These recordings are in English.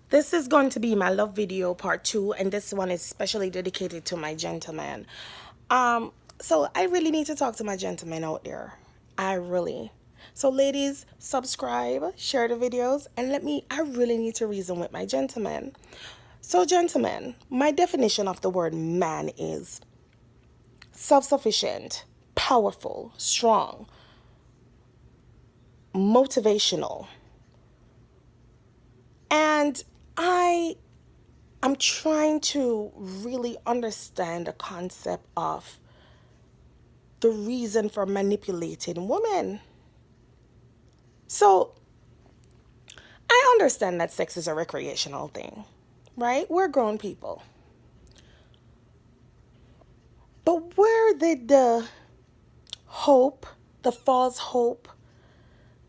This is going to be my love video part 2, and this one is specially dedicated to my gentleman. Um, so I really need to talk to my gentlemen out there. I really. So ladies, subscribe, share the videos, and I really need to reason with my gentleman. So gentlemen, my definition of the word man is self-sufficient, powerful, strong, motivational. And I'm trying to really understand the concept of the reason for manipulating women. So, I understand that sex is a recreational thing, right? We're grown people. But where did the hope, the false hope,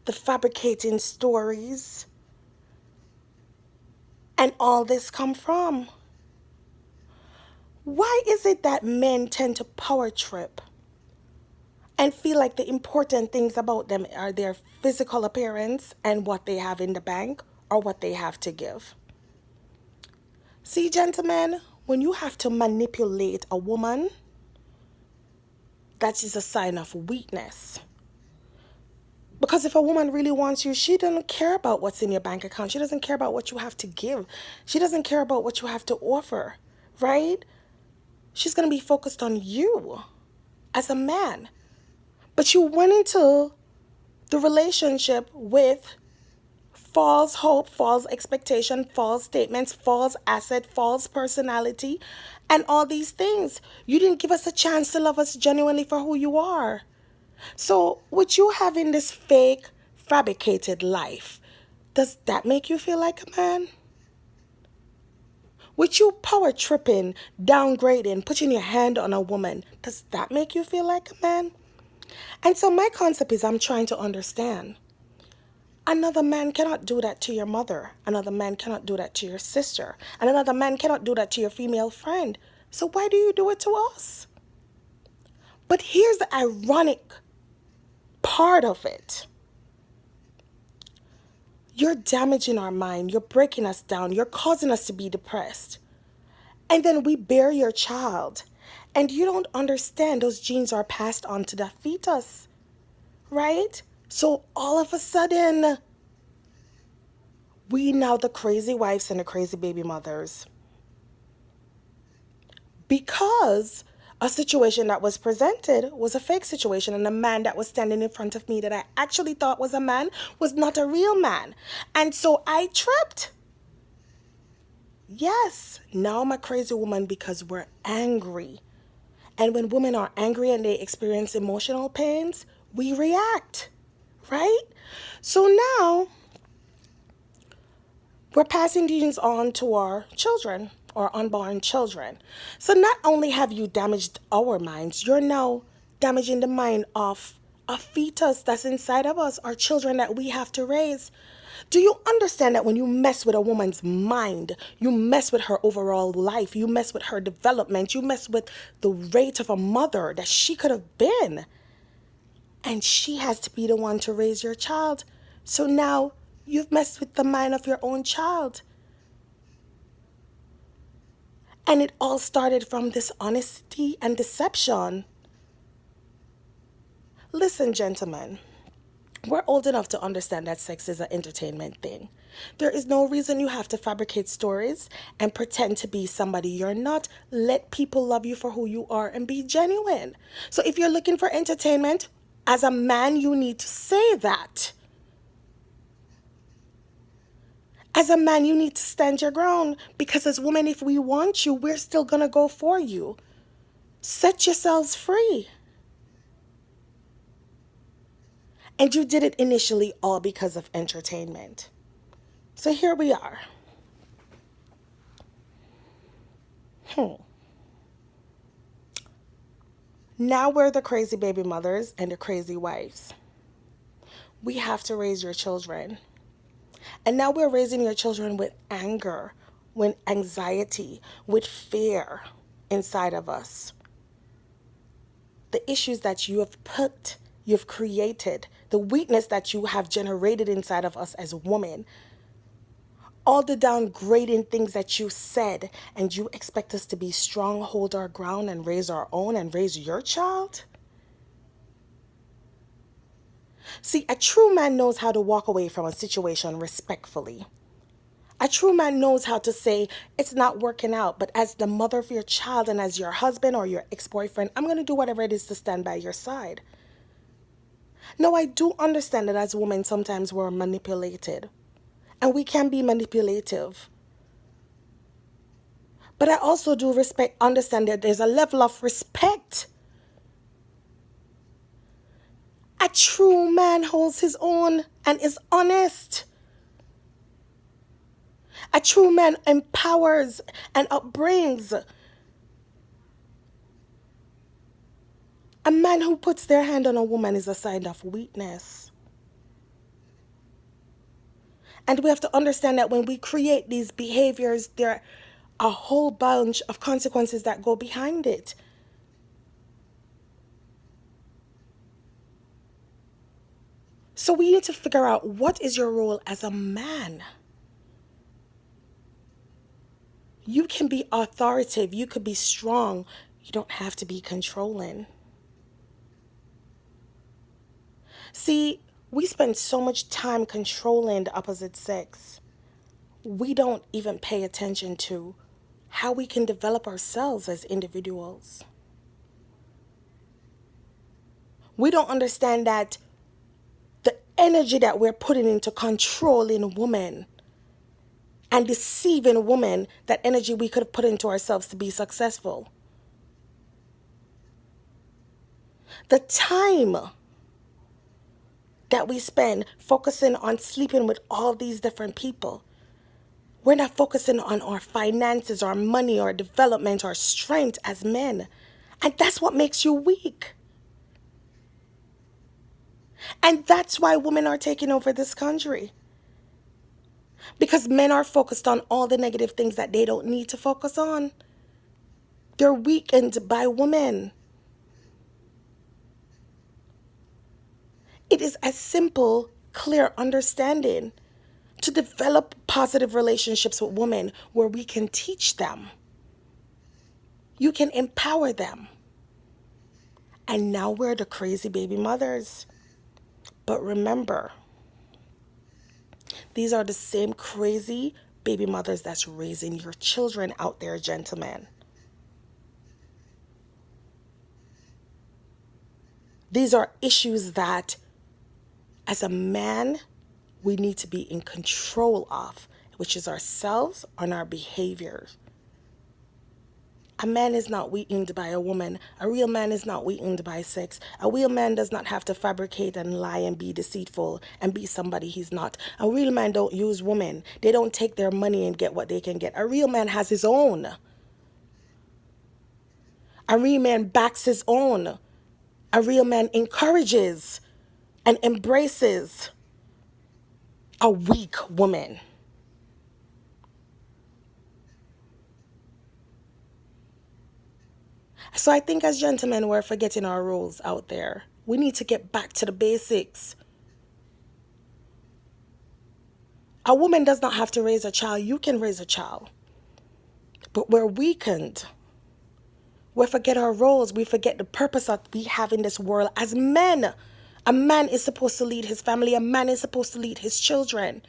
the fabricating stories, and all this come from? Why is it that men tend to power trip and feel like the important things about them are their physical appearance and what they have in the bank or what they have to give? See, gentlemen, when you have to manipulate a woman, that is a sign of weakness. Because if a woman really wants you, she doesn't care about what's in your bank account. She doesn't care about what you have to give. She doesn't care about what you have to offer, right? She's going to be focused on you as a man. But you went into the relationship with false hope, false expectation, false statements, false asset, false personality, and all these things. You didn't give us a chance to love us genuinely for who you are. So, with you having this fake, fabricated life, does that make you feel like a man? With you power tripping, downgrading, putting your hand on a woman, does that make you feel like a man? And so, my concept is I'm trying to understand. Another man cannot do that to your mother. Another man cannot do that to your sister. And another man cannot do that to your female friend. So why do you do it to us? But here's the ironic part of it. You're damaging our mind. You're breaking us down. You're causing us to be depressed. And then we bear your child. And you don't understand those genes are passed on to the fetus. Right? So all of a sudden, we now the crazy wives and the crazy baby mothers. Because a situation that was presented was a fake situation, and the man that was standing in front of me that I actually thought was a man was not a real man. And so I tripped. Yes, now I'm a crazy woman because we're angry. And when women are angry and they experience emotional pains, we react, right? So now we're passing these on to our children or unborn children. So not only have you damaged our minds, you're now damaging the mind of a fetus that's inside of us, our children that we have to raise. Do you understand that when you mess with a woman's mind, you mess with her overall life, you mess with her development, you mess with the rate of a mother that she could have been? And she has to be the one to raise your child. So now you've messed with the mind of your own child. And it all started from dishonesty and deception. Listen, gentlemen, we're old enough to understand that sex is an entertainment thing. There is no reason you have to fabricate stories and pretend to be somebody you're not. Let people love you for who you are and be genuine. So if you're looking for entertainment, as a man, you need to say that. As a man, you need to stand your ground, because as women, if we want you, we're still going to go for you. Set yourselves free. And you did it initially all because of entertainment. So here we are. Now we're the crazy baby mothers and the crazy wives. We have to raise your children. And now we're raising your children with anger, with anxiety, with fear inside of us. The issues that you've created, the weakness that you have generated inside of us as women, all the downgrading things that you said, and you expect us to be strong, hold our ground, and raise our own and raise your child? See, a true man knows how to walk away from a situation respectfully. A true man knows how to say, it's not working out, but as the mother of your child and as your husband or your ex-boyfriend, I'm going to do whatever it is to stand by your side. Now, I do understand that as women, sometimes we're manipulated. And we can be manipulative. But I also do understand that there's a level of respect. A true man holds his own and is honest. A true man empowers and upbrings. A man who puts their hand on a woman is a sign of weakness. And we have to understand that when we create these behaviors, there are a whole bunch of consequences that go behind it. So we need to figure out, what is your role as a man? You can be authoritative, you could be strong, you don't have to be controlling. See, we spend so much time controlling the opposite sex. We don't even pay attention to how we can develop ourselves as individuals. We don't understand that the energy that we're putting into controlling women and deceiving women, that energy we could have put into ourselves to be successful. The time that we spend focusing on sleeping with all these different people, we're not focusing on our finances, our money, our development, our strength as men. And that's what makes you weak. And that's why women are taking over this country. Because men are focused on all the negative things that they don't need to focus on. They're weakened by women. It is a simple, clear understanding to develop positive relationships with women where we can teach them. You can empower them. And now we're the crazy baby mothers. But remember, these are the same crazy baby mothers that's raising your children out there, gentlemen. These are issues that, as a man, we need to be in control of, which is ourselves and our behaviors. A man is not weakened by a woman. A real man is not weakened by sex. A real man does not have to fabricate and lie and be deceitful and be somebody he's not. A real man don't use women. They don't take their money and get what they can get. A real man has his own. A real man backs his own. A real man encourages and embraces a weak woman. So I think as gentlemen, we're forgetting our roles out there. We need to get back to the basics. A woman does not have to raise a child. You can raise a child. But we're weakened. We forget our roles. We forget the purpose that we have in this world as men. A man is supposed to lead his family. A man is supposed to lead his children.